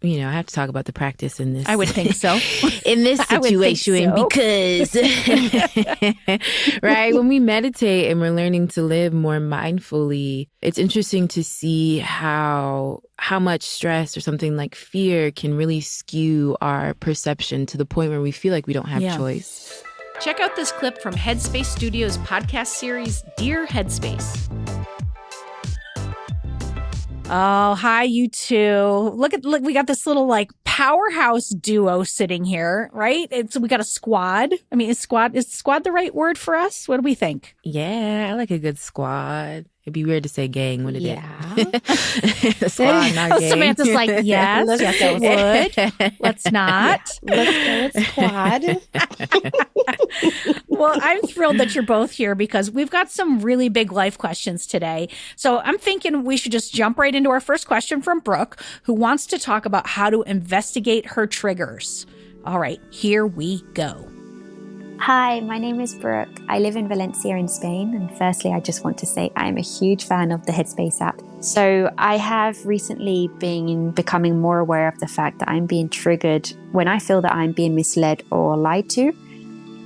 I have to talk about the practice in this. I would think so. In this situation, because, right, when we meditate and we're learning to live more mindfully, it's interesting to see how much stress or something like fear can really skew our perception to the point where we feel like we don't have choice. Check out this clip from Headspace Studios' podcast series, Dear Headspace. Oh, hi, you two. Look, we got this little powerhouse duo sitting here, right? We got a squad. I mean, is squad the right word for us? What do we think? Yeah, I like a good squad. It'd be weird to say gang, wouldn't it? Yeah. Squad, not gang. Samantha's like, yes, it would. Let's not. Let's go with squad. Well, I'm thrilled that you're both here because we've got some really big life questions today. So I'm thinking we should just jump right into our first question from Brooke, who wants to talk about how to investigate her triggers. All right, here we go. Hi, my name is Brooke. I live in Valencia in Spain. And firstly, I just want to say I'm a huge fan of the Headspace app. So I have recently been becoming more aware of the fact that I'm being triggered when I feel that I'm being misled or lied to.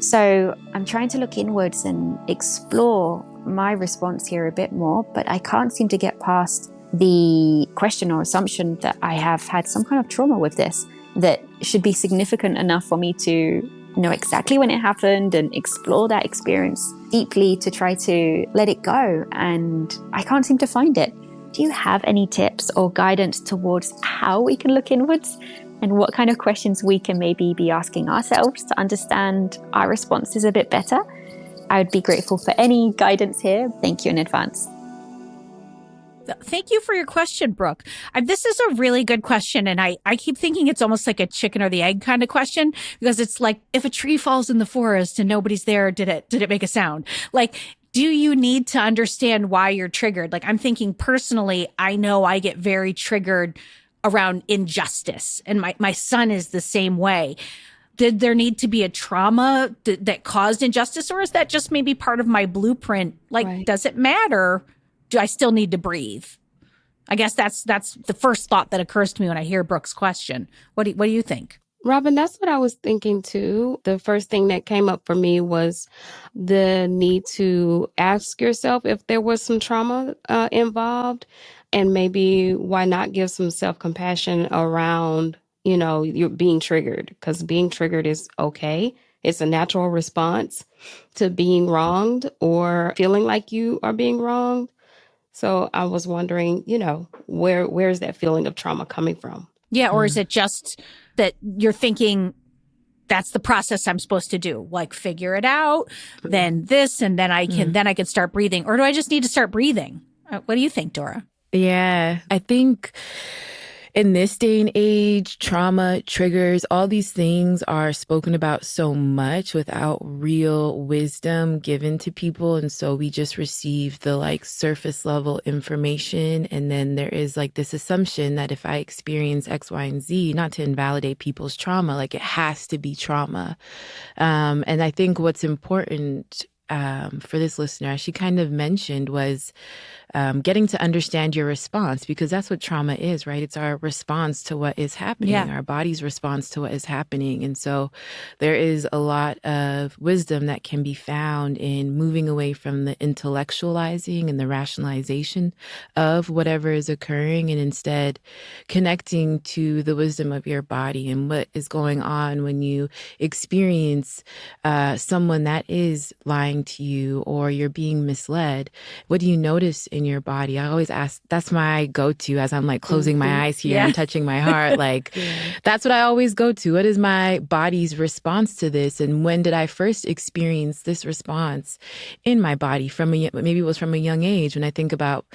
So I'm trying to look inwards and explore my response here a bit more, but I can't seem to get past the question or assumption that I have had some kind of trauma with this that should be significant enough for me to know exactly when it happened and explore that experience deeply to try to let it go. And I can't seem to find it. Do you have any tips or guidance towards how we can look inwards and what kind of questions we can maybe be asking ourselves to understand our responses a bit better? I would be grateful for any guidance here. Thank you in advance. Thank you for your question, Brooke. This is a really good question. And I keep thinking it's almost like a chicken or the egg kind of question, because it's like, if a tree falls in the forest and nobody's there, did it make a sound? Like, do you need to understand why you're triggered? Like, I'm thinking personally, I know I get very triggered around injustice, and my son is the same way. Did there need to be a trauma that caused injustice, or is that just maybe part of my blueprint? Like, right. Does it matter? Do I still need to breathe? I guess that's the first thought that occurs to me when I hear Brooke's question. What do you think? Robin, that's what I was thinking too. The first thing that came up for me was the need to ask yourself if there was some trauma involved, and maybe why not give some self-compassion around, you're being triggered, because being triggered is okay. It's a natural response to being wronged or feeling like you are being wronged. So I was wondering, where's that feeling of trauma coming from? Yeah, or is it just that you're thinking that's the process I'm supposed to do? Like, figure it out, then this, and then I can start breathing. Or do I just need to start breathing? What do you think, Dora? Yeah, I think in this day and age, trauma, triggers, all these things are spoken about so much without real wisdom given to people. And so we just receive the surface level information. And then there is this assumption that if I experience X, Y, and Z, not to invalidate people's trauma, it has to be trauma. And I think what's important for this listener, as she kind of mentioned, was getting to understand your response, because that's what trauma is, right? It's our response to what is happening, our body's response to what is happening. And so there is a lot of wisdom that can be found in moving away from the intellectualizing and the rationalization of whatever is occurring, and instead connecting to the wisdom of your body and what is going on when you experience someone that is lying to you or you're being misled. What do you notice in your body? I always ask, that's my go-to as I'm closing my eyes here and touching my heart. That's what I always go to. What is my body's response to this? And when did I first experience this response in my body? Maybe it was from a young age. When I think about,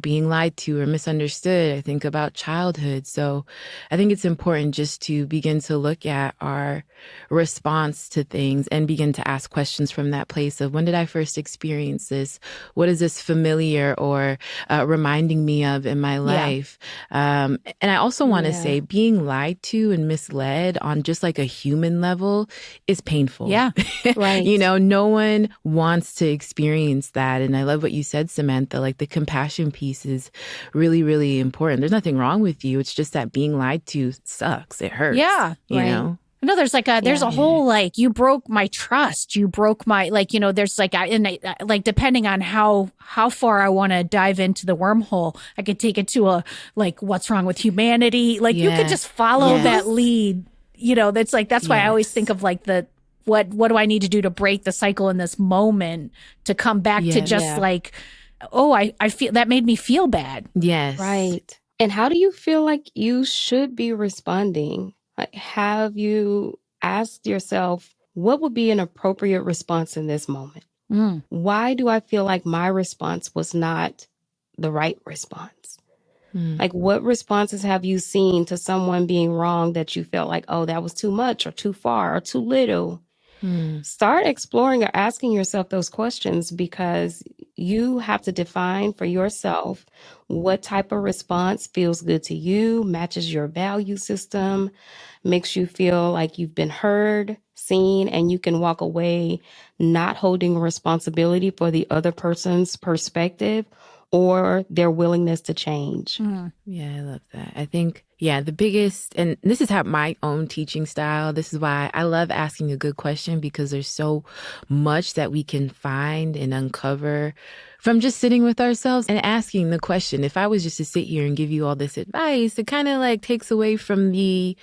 being lied to or misunderstood, I think about childhood. So I think it's important just to begin to look at our response to things and begin to ask questions from that place of when did I first experience this? What is this familiar or reminding me of in my life? And I also want to say being lied to and misled on just like a human level is painful. Yeah. Right. You know, no one wants to experience that. And I love what you said, Samantha, like the compassion piece is really, really important. There's nothing wrong with you. It's just that being lied to sucks. It hurts. Yeah. You know? No, there's like there's a whole, like, you broke my trust. You broke my, like, you know, there's like, like, depending on how far I want to dive into the wormhole, I could take it to a, like, what's wrong with humanity? Like, you could just follow that lead, you know, that's like, that's why I always think of like what do I need to do to break the cycle in this moment to come back to just like, oh, I feel that made me feel bad. Yes. Right. And how do you feel like you should be responding? Like, have you asked yourself, what would be an appropriate response in this moment? Why do I feel like my response was not the right response? Like, what responses have you seen to someone being wrong that you felt like, oh, that was too much or too far or too little? Start exploring or asking yourself those questions, because you have to define for yourself what type of response feels good to you, matches your value system, makes you feel like you've been heard, seen, and you can walk away not holding responsibility for the other person's perspective or their willingness to change. Yeah, I love that. I think, the biggest, and this is how my own teaching style, this is why I love asking a good question, because there's so much that we can find and uncover from just sitting with ourselves and asking the question. If I was just to sit here and give you all this advice, it kind of like takes away from the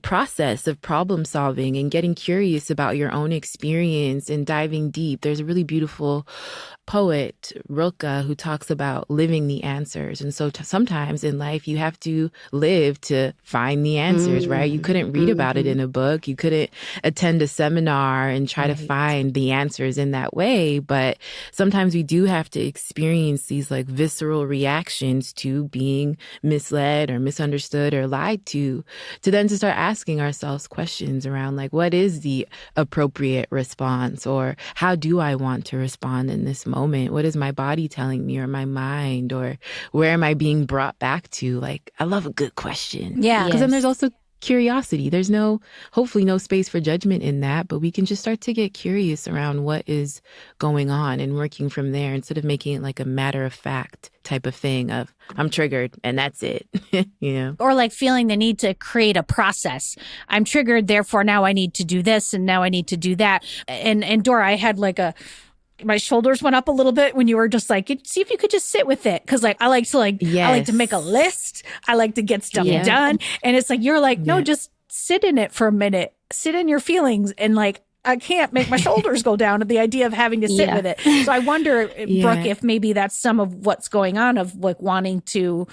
process of problem solving and getting curious about your own experience and diving deep. There's a really beautiful poet, Rilke, who talks about living the answers. And so sometimes in life, you have to live to find the answers, right? You couldn't read about it in a book. You couldn't attend a seminar and try to find the answers in that way. But sometimes we do have to experience these like visceral reactions to being misled or misunderstood or lied to then to start asking ourselves questions around like, what is the appropriate response, or how do I want to respond in this moment? What is my body telling me, or my mind, or where am I being brought back to? Like, I love a good question. Yeah. Because then there's also curiosity. There's hopefully no space for judgment in that, but we can just start to get curious around what is going on and working from there, instead of making it like a matter of fact type of thing of I'm triggered and that's it. You know? Or like feeling the need to create a process. I'm triggered, therefore now I need to do this and now I need to do that. And Dora, I had like my shoulders went up a little bit when you were just like, see if you could just sit with it. Cause like, I like to make a list. I like to get stuff done. And it's like, you're like, no, just sit in it for a minute, sit in your feelings. And like, I can't make my shoulders go down at the idea of having to sit with it. So I wonder, Brooke, if maybe that's some of what's going on, of like wanting to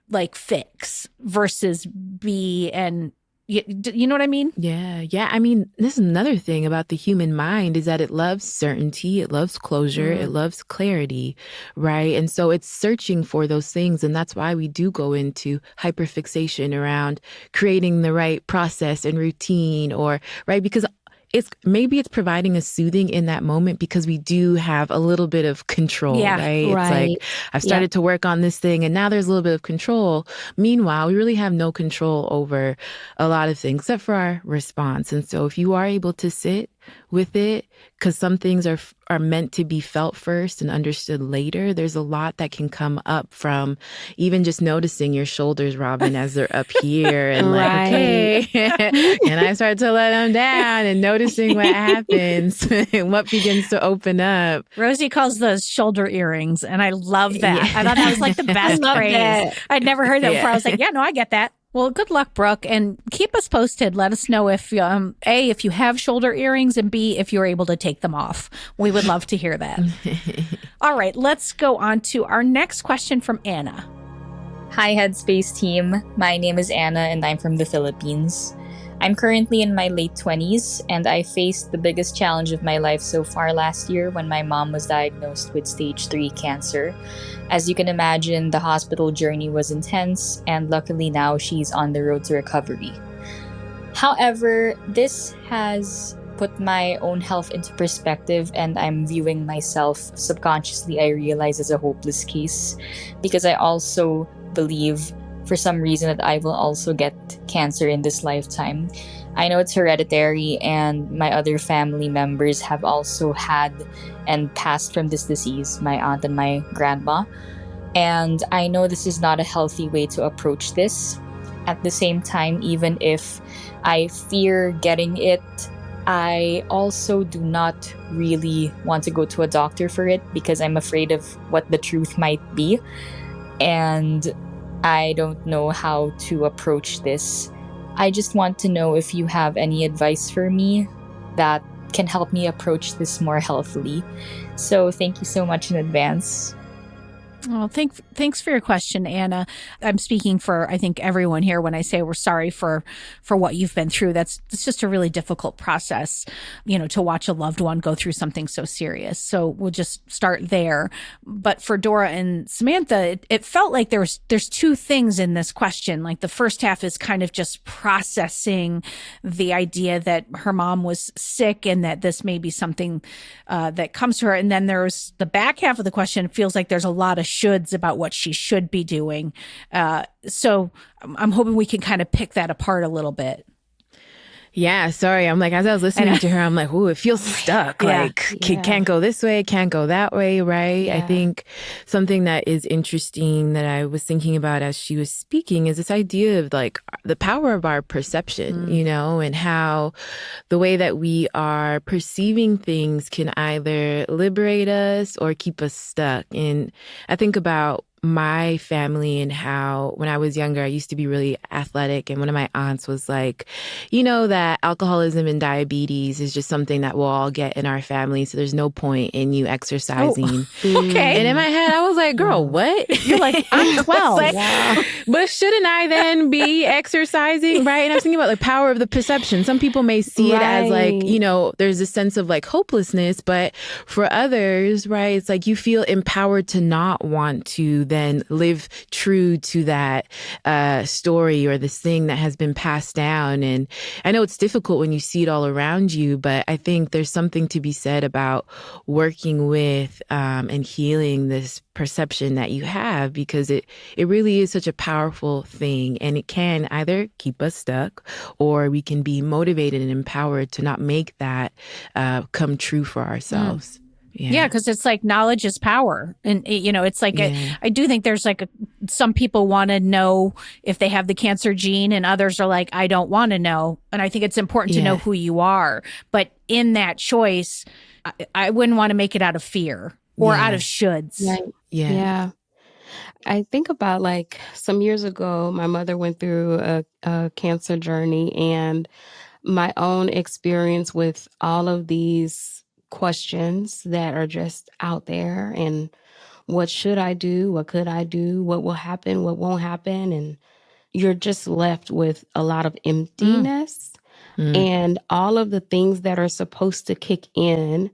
like fix versus be, and you know what I mean? Yeah. I mean, this is another thing about the human mind, is that it loves certainty, it loves closure, it loves clarity, right? And so it's searching for those things. And that's why we do go into hyperfixation around creating the right process and routine, or, right? Because maybe it's providing a soothing in that moment because we do have a little bit of control, right? It's like, I've started to work on this thing and now there's a little bit of control. Meanwhile, we really have no control over a lot of things except for our response. And so if you are able to sit with it, because some things are meant to be felt first and understood later, there's a lot that can come up from even just noticing your shoulders, Robin, as they're up here and like, okay, and I start to let them down and noticing what happens and what begins to open up. Rosie calls those shoulder earrings, and I love that. I thought that was like the best phrase. I'd never heard that before. I was like, yeah, no, I get that. Well, good luck, Brooke, and keep us posted. Let us know if, A, if you have shoulder earrings, and B, if you're able to take them off. We would love to hear that. All right, let's go on to our next question from Anna. Hi, Headspace team. My name is Anna, and I'm from the Philippines. I'm currently in my late 20s, and I faced the biggest challenge of my life so far last year when my mom was diagnosed with stage 3 cancer. As you can imagine, the hospital journey was intense, and luckily now she's on the road to recovery. However, this has put my own health into perspective and I'm viewing myself subconsciously, I realize, as a hopeless case, because I also believe for some reason that I will also get cancer in this lifetime. I know it's hereditary, and my other family members have also had and passed from this disease, my aunt and my grandma. And I know this is not a healthy way to approach this. At the same time, even if I fear getting it, I also do not really want to go to a doctor for it because I'm afraid of what the truth might be. And I don't know how to approach this. I just want to know if you have any advice for me that can help me approach this more healthily. So thank you so much in advance. Well, thanks for your question, Anna. I'm speaking for, I think, everyone here when I say we're sorry for what you've been through. It's just a really difficult process, to watch a loved one go through something so serious. So we'll just start there. But for Dora and Samantha, it felt like there's two things in this question. Like the first half is kind of just processing the idea that her mom was sick and that this may be something that comes to her. And then there's the back half of the question. It feels like there's a lot of shoulds about what she should be doing. So I'm hoping we can kind of pick that apart a little bit. Yeah, sorry. I'm like, as I was listening to her, I'm like, ooh, it feels stuck. Yeah. Like, can't go this way, can't go that way, right? Yeah. I think something that is interesting that I was thinking about as she was speaking is this idea of like the power of our perception, and how the way that we are perceiving things can either liberate us or keep us stuck. And I think about my family and how when I was younger, I used to be really athletic. And one of my aunts was like, that alcoholism and diabetes is just something that we'll all get in our family. So there's no point in you exercising. Oh, okay. And in my head, I was like, girl, what? You're like, I'm 12. But shouldn't I then be exercising? Right. And I was thinking about the power of the perception. Some people may see it as like, there's a sense of like hopelessness. But for others, right, it's like you feel empowered to not want to then live true to that story or this thing that has been passed down. And I know it's difficult when you see it all around you, but I think there's something to be said about working with and healing this perception that you have, because it really is such a powerful thing, and it can either keep us stuck or we can be motivated and empowered to not make that come true for ourselves. Yeah, because it's like knowledge is power. And, it's like, I do think there's like some people want to know if they have the cancer gene and others are like, I don't want to know. And I think it's important to know who you are. But in that choice, I wouldn't want to make it out of fear or out of shoulds. Right. Yeah. I think about like some years ago, my mother went through a cancer journey, and my own experience with all of these questions that are just out there, and what should I do? What could I do? What will happen? What won't happen? And you're just left with a lot of emptiness, and all of the things that are supposed to kick in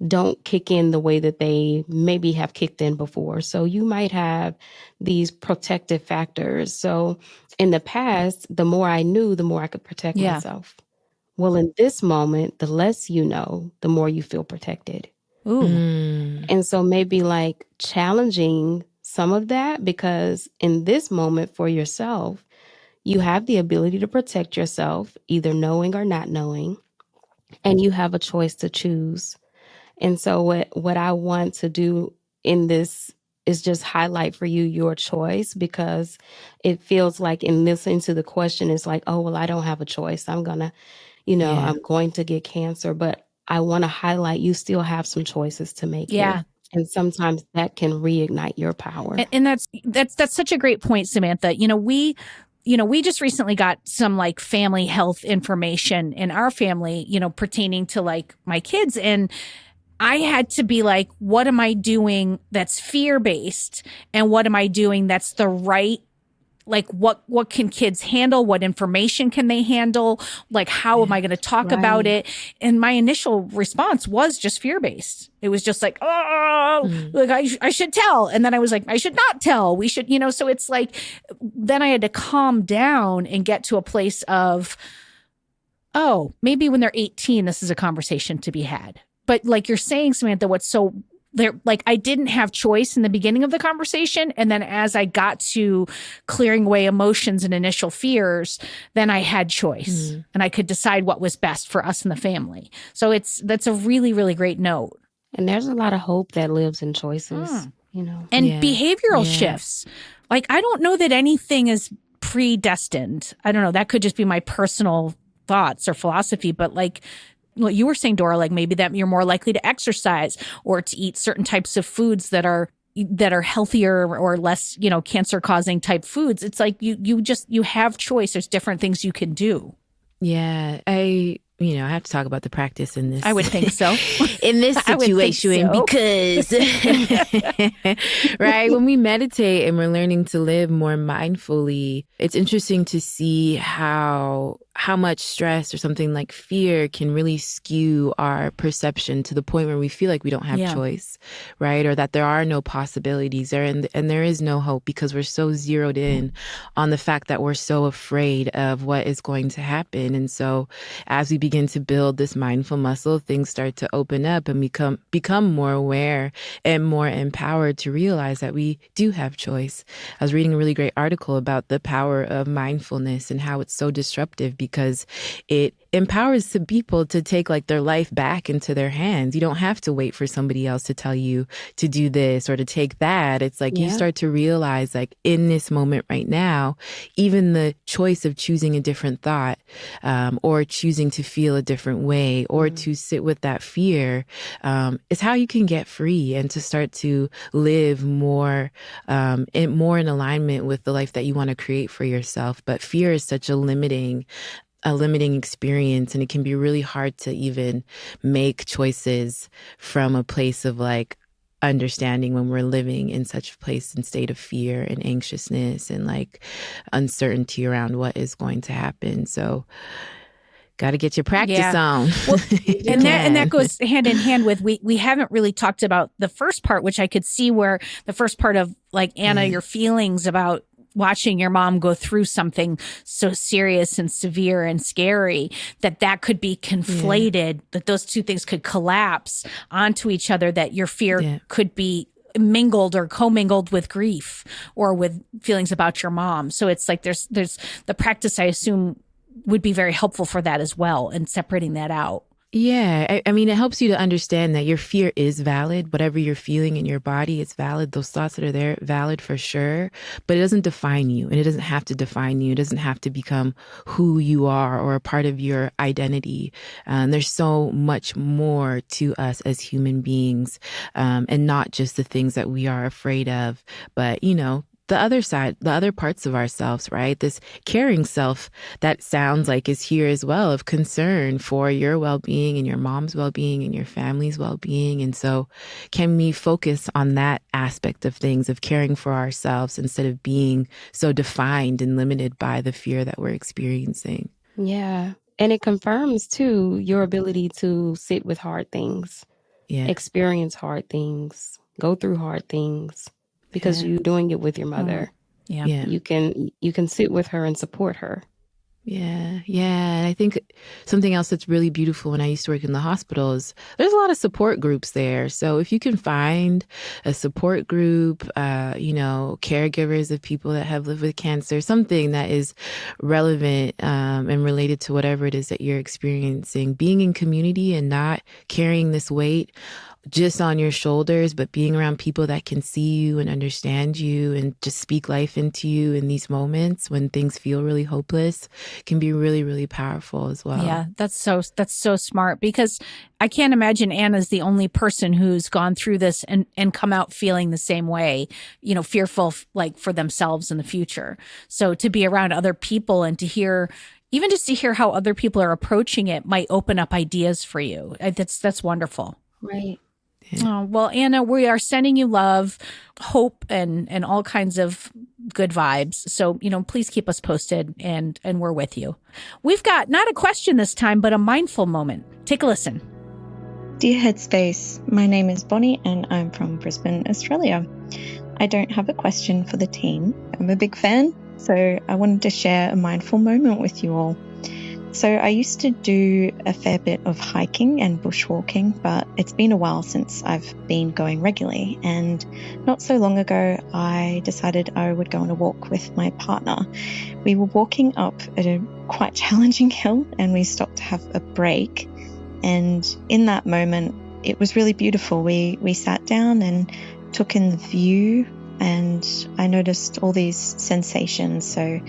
don't kick in the way that they maybe have kicked in before. So you might have these protective factors. So in the past, the more I knew, the more I could protect myself. Well, in this moment, the less you know, the more you feel protected. Ooh. And so maybe like challenging some of that, because in this moment for yourself, you have the ability to protect yourself, either knowing or not knowing, and you have a choice to choose. And so what I want to do in this is just highlight for you your choice, because it feels like in listening to the question, it's like, oh, well, I don't have a choice. I'm going to, I'm going to get cancer. But I want to highlight you still have some choices to make. Yeah. Here. And sometimes that can reignite your power. And that's such a great point, Samantha. We just recently got some like family health information in our family, pertaining to like my kids. And I had to be like, what am I doing that's fear-based? And what am I doing that's the right, like what can kids handle? What information can they handle? Like, how am I going to talk about it? And my initial response was just fear-based. It was just like, like I should tell. And then I was like, I should not tell. We should, so it's like, then I had to calm down and get to a place of, oh, maybe when they're 18, this is a conversation to be had. But like you're saying, Samantha, what's so there, like I didn't have choice in the beginning of the conversation. And then as I got to clearing away emotions and initial fears, then I had choice and I could decide what was best for us and the family. So that's a really, really great note. And there's a lot of hope that lives in choices, you know. And behavioral shifts. Like, I don't know that anything is predestined. I don't know. That could just be my personal thoughts or philosophy. But like what you were saying, Dora, like maybe that you're more likely to exercise or to eat certain types of foods that are healthier or less, cancer causing type foods. It's like you have choice. There's different things you can do. Yeah. I have to talk about the practice in this. I would think so. In this situation, because, right, when we meditate and we're learning to live more mindfully, it's interesting to see how much stress or something like fear can really skew our perception to the point where we feel like we don't have choice, right? Or that there are no possibilities and there is no hope because we're so zeroed in on the fact that we're so afraid of what is going to happen. And so as we begin to build this mindful muscle, things start to open up and become more aware and more empowered to realize that we do have choice. I was reading a really great article about the power of mindfulness and how it's so disruptive because it empowers some people to take like their life back into their hands. You don't have to wait for somebody else to tell you to do this or to take that. It's like you start to realize like in this moment right now, even the choice of choosing a different thought or choosing to feel a different way or to sit with that fear is how you can get free and to start to live more in alignment with the life that you want to create for yourself. But fear is such a limiting experience, and it can be really hard to even make choices from a place of like understanding when we're living in such a place and state of fear and anxiousness and like uncertainty around what is going to happen. So got to get your practice on. Well, and that goes hand in hand with we haven't really talked about the first part, which I could see where the first part of like Anna, your feelings about watching your mom go through something so serious and severe and scary that could be conflated, that those two things could collapse onto each other, that your fear could be mingled or commingled with grief or with feelings about your mom. So it's like there's the practice, I assume, would be very helpful for that as well, and separating that out. Yeah. I mean, it helps you to understand that your fear is valid. Whatever you're feeling in your body, it's valid. Those thoughts that are there, valid for sure. But it doesn't define you, and it doesn't have to define you. It doesn't have to become who you are or a part of your identity. There's so much more to us as human beings, and not just the things that we are afraid of, but, the other side, the other parts of ourselves, right? This caring self that sounds like is here as well, of concern for your well-being and your mom's well-being and your family's well-being. And so can we focus on that aspect of things, of caring for ourselves instead of being so defined and limited by the fear that we're experiencing? Yeah. And it confirms too your ability to sit with hard things, experience hard things, go through hard things. Because you're doing it with your mother. You can sit with her and support her. Yeah. And I think something else that's really beautiful when I used to work in the hospital is there's a lot of support groups there. So if you can find a support group, caregivers of people that have lived with cancer, something that is relevant and related to whatever it is that you're experiencing, being in community and not carrying this weight just on your shoulders, but being around people that can see you and understand you and just speak life into you in these moments when things feel really hopeless can be really, really powerful as well. Yeah, that's so smart, because I can't imagine Anna's the only person who's gone through this and come out feeling the same way, fearful like for themselves in the future. So to be around other people and to hear, even just to hear how other people are approaching it might open up ideas for you. That's wonderful. Right. Oh, well, Anna, we are sending you love, hope, and all kinds of good vibes. So, please keep us posted, and we're with you. We've got not a question this time, but a mindful moment. Take a listen. Dear Headspace, my name is Bonnie and I'm from Brisbane, Australia. I don't have a question for the team. I'm a big fan, so I wanted to share a mindful moment with you all. So I used to do a fair bit of hiking and bushwalking, but it's been a while since I've been going regularly. And not so long ago, I decided I would go on a walk with my partner. We were walking up at a quite challenging hill and we stopped to have a break. And in that moment, it was really beautiful. We sat down and took in the view, and I noticed all these sensations. So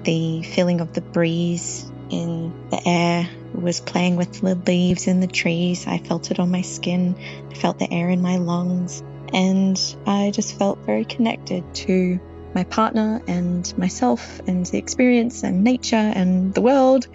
the feeling of the breeze in the air was playing with the leaves in the trees. I felt it on my skin. I felt the air in my lungs. And I just felt very connected to my partner and myself and the experience and nature and the world.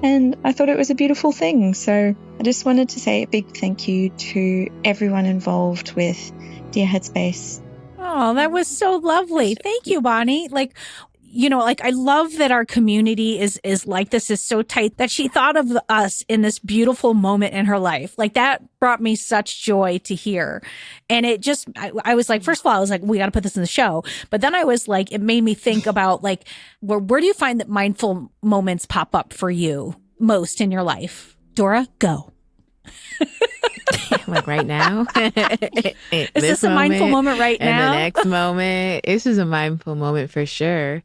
And I thought it was a beautiful thing. So I just wanted to say a big thank you to everyone involved with Dear Headspace. Oh, that was so lovely. Thank you, Bonnie. I love that our community is like this, is so tight, that she thought of us in this beautiful moment in her life. Like, that brought me such joy to hear. And it just, I was like, first of all, I was like, we got to put this in the show. But then I was like, it made me think about like, where do you find that mindful moments pop up for you most in your life? Dora, go. Like right now? Is this a mindful moment right now? And the next moment. This is a mindful moment for sure.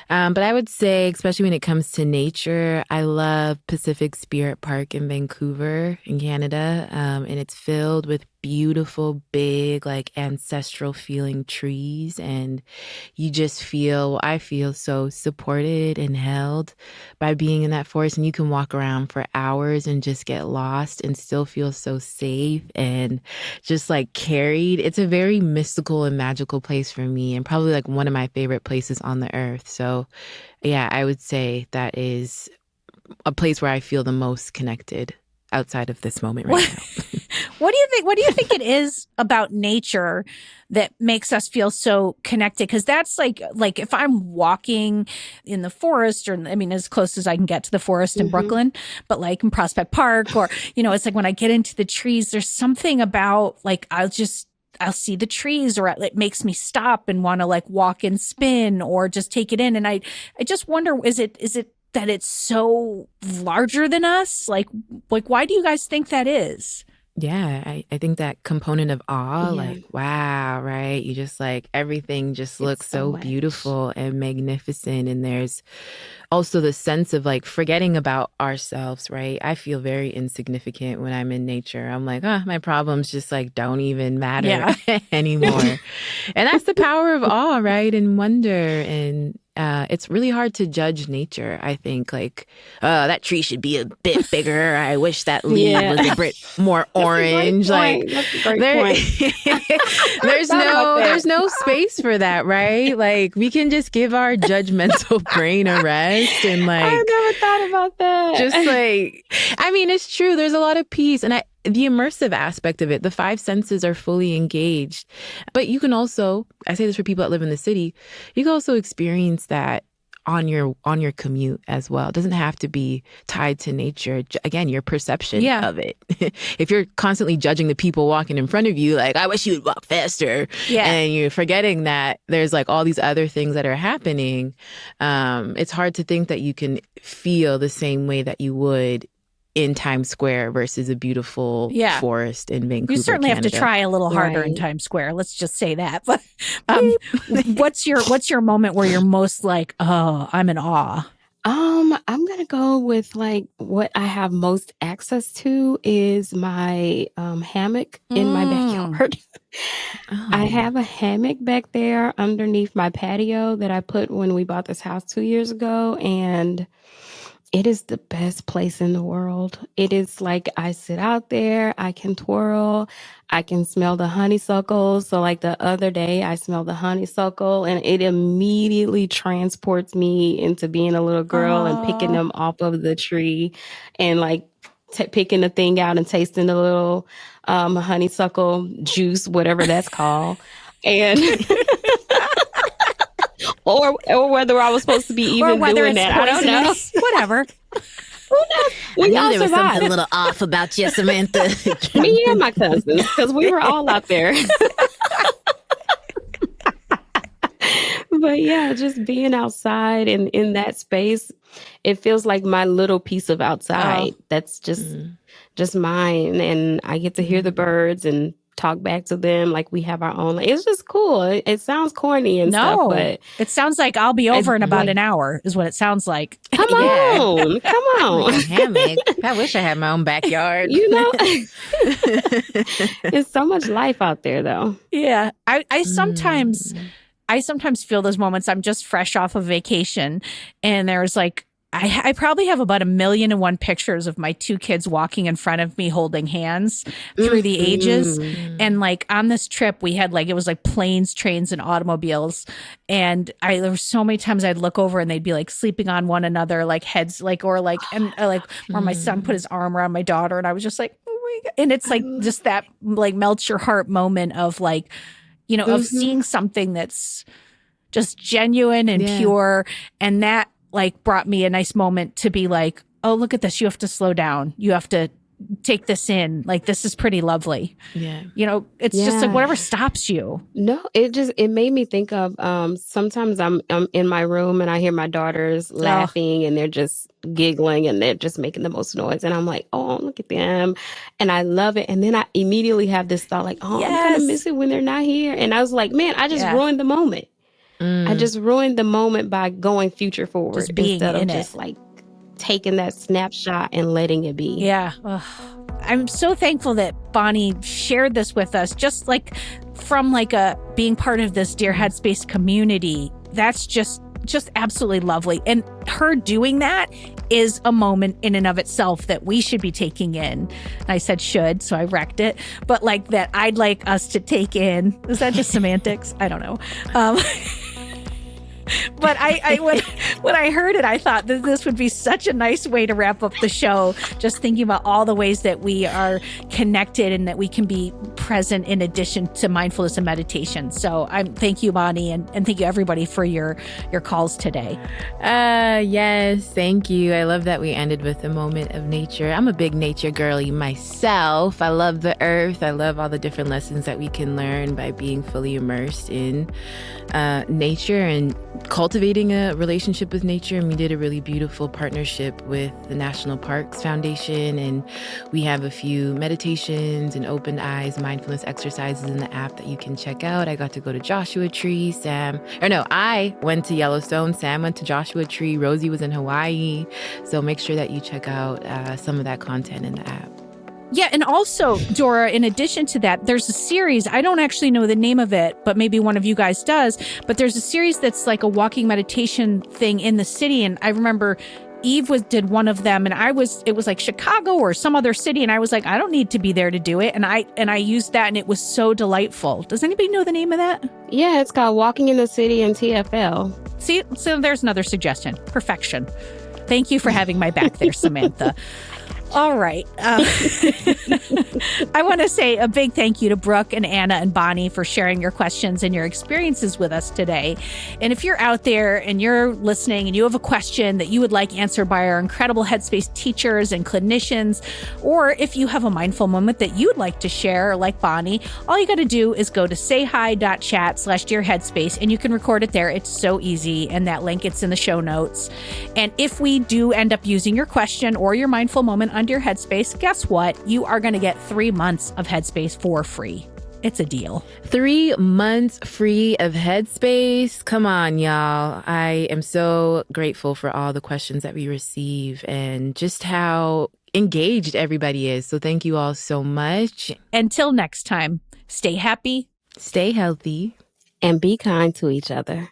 But I would say, especially when it comes to nature, I love Pacific Spirit Park in Vancouver in Canada. And it's filled with beautiful, big, like ancestral feeling trees. And I feel so supported and held by being in that forest. And you can walk around for hours and just get lost and still feel so safe and just like carried. It's a very mystical and magical place for me, and probably like one of my favorite places on the earth. So yeah, I would say that is a place where I feel the most connected outside of this moment right now. What do you think it is about nature that makes us feel so connected? Because that's like if I'm walking in the forest, or I mean, as close as I can get to the forest in Brooklyn, but like in Prospect Park, or, it's like when I get into the trees, there's something about like, I'll see the trees, or it makes me stop and want to like walk and spin or just take it in. And I just wonder, is it that it's so larger than us? Like why do you guys think that is? Yeah, I think that component of awe, like, wow, right? You just like, everything just looks so beautiful and magnificent. And there's also the sense of like forgetting about ourselves, right? I feel very insignificant when I'm in nature. I'm like, my problems just like don't even matter anymore. And that's the power of awe, right? And wonder. And it's really hard to judge nature, I think. Like, that tree should be a bit bigger. I wish that leaf was a bit more orange. Like, there's no space for that, right? Like, we can just give our judgmental brain a rest and like. I never thought about that. Just like, I mean, it's true. There's a lot of peace, and the immersive aspect of it, the five senses are fully engaged. But you can also, I say this for people that live in the city, you can also experience that on your commute as well. It doesn't have to be tied to nature. Again, your perception of it. If you're constantly judging the people walking in front of you, like, I wish you would walk faster. Yeah. And you're forgetting that there's like all these other things that are happening. It's hard to think that you can feel the same way that you would in Times Square versus a beautiful forest in Vancouver, You certainly Canada. have to try a little harder in Times Square. Let's just say that. But what's your moment where you're most like, oh, I'm in awe? I'm gonna go with like what I have most access to is my hammock in my backyard. I have a hammock back there underneath my patio that I put when we bought this house 2 years ago, and it is the best place in the world. It is like I sit out there, I can twirl, I can smell the honeysuckle. So like the other day, I smelled the honeysuckle and it immediately transports me into being a little girl and picking them off of the tree and like picking the thing out and tasting the little honeysuckle juice, whatever that's called. And or whether I was supposed to be even doing that. I don't know. Whatever. Who knows? We all there was survived. something a little off about you, Samantha. Me and my cousins, because we were all out there. But yeah, just being outside and in that space, it feels like my little piece of outside that's just mine, and I get to hear the birds and talk back to them like we have our own. It's just cool. It sounds corny and stuff, No, but it sounds like I'll be over in about like, an hour is what it sounds like. come Yeah. on, come on. Like a hammock. I wish I had my own backyard. You know, there's so much life out there, though. Yeah. I sometimes feel those moments. I'm just fresh off of vacation, and there's like, I probably have about 1,000,001 pictures of my two kids walking in front of me holding hands through the ages. And like on this trip, we had like, it was like planes, trains, and automobiles. And there were so many times I'd look over and they'd be like sleeping on one another, like heads, like, or like, and like, or my son put his arm around my daughter, and I was just like, oh my God. And it's like just that like melts your heart moment of like, you know, of seeing something that's just genuine and pure. And that like brought me a nice moment to be like, oh, look at this. You have to slow down. You have to take this in. Like, this is pretty lovely. Yeah. You know, it's just like whatever stops you. No, it made me think of, sometimes I'm in my room and I hear my daughters laughing and they're just giggling and they're just making the most noise. And I'm like, oh, look at them. And I love it. And then I immediately have this thought like, oh, I'm going to miss it when they're not here. And I was like, man, I just ruined the moment. I just ruined the moment by going future forward Just being instead of in just it. like taking that snapshot and letting it be. Yeah. Ugh. I'm so thankful that Bonnie shared this with us, just like from like being part of this Dear Headspace community. That's just absolutely lovely. And her doing that is a moment in and of itself that we should be taking in. And I said should, so I wrecked it. But like that I'd like us to take in. Is that just semantics? I don't know. But when I heard it, I thought that this would be such a nice way to wrap up the show, just thinking about all the ways that we are connected and that we can be present in addition to mindfulness and meditation. So thank you, Bonnie, and thank you, everybody, for your calls today. Yes, thank you. I love that we ended with a moment of nature. I'm a big nature girly myself. I love the earth. I love all the different lessons that we can learn by being fully immersed in nature and cultivating a relationship with nature. And we did a really beautiful partnership with the National Parks Foundation, and we have a few meditations and open eyes mindfulness exercises in the app that you can check out. I got to go to Joshua Tree. I went to Yellowstone. Sam went to Joshua Tree. Rosie was in Hawaii. So make sure that you check out some of that content in the app. Yeah, and also, Dora, in addition to that, there's a series, I don't actually know the name of it, but maybe one of you guys does, but there's a series that's like a walking meditation thing in the city, and I remember Eve did one of them, and it was like Chicago or some other city, and I was like, I don't need to be there to do it, and I used that, and it was so delightful. Does anybody know the name of that? Yeah, it's called Walking in the City in TFL. See, so there's another suggestion. Perfection. Thank you for having my back there, Samantha. All right. I want to say a big thank you to Brooke and Anna and Bonnie for sharing your questions and your experiences with us today. And if you're out there and you're listening and you have a question that you would like answered by our incredible Headspace teachers and clinicians, or if you have a mindful moment that you'd like to share, like Bonnie, all you got to do is go to sayhi.chat/dearheadspace, and you can record it there. It's so easy. And that link, it's in the show notes. And if we do end up using your question or your mindful moment under your Headspace, guess what? You are going to get 3 months of Headspace for free. It's a deal. 3 months free of Headspace. Come on, y'all. I am so grateful for all the questions that we receive and just how engaged everybody is. So thank you all so much. Until next time, stay happy, stay healthy, and be kind to each other.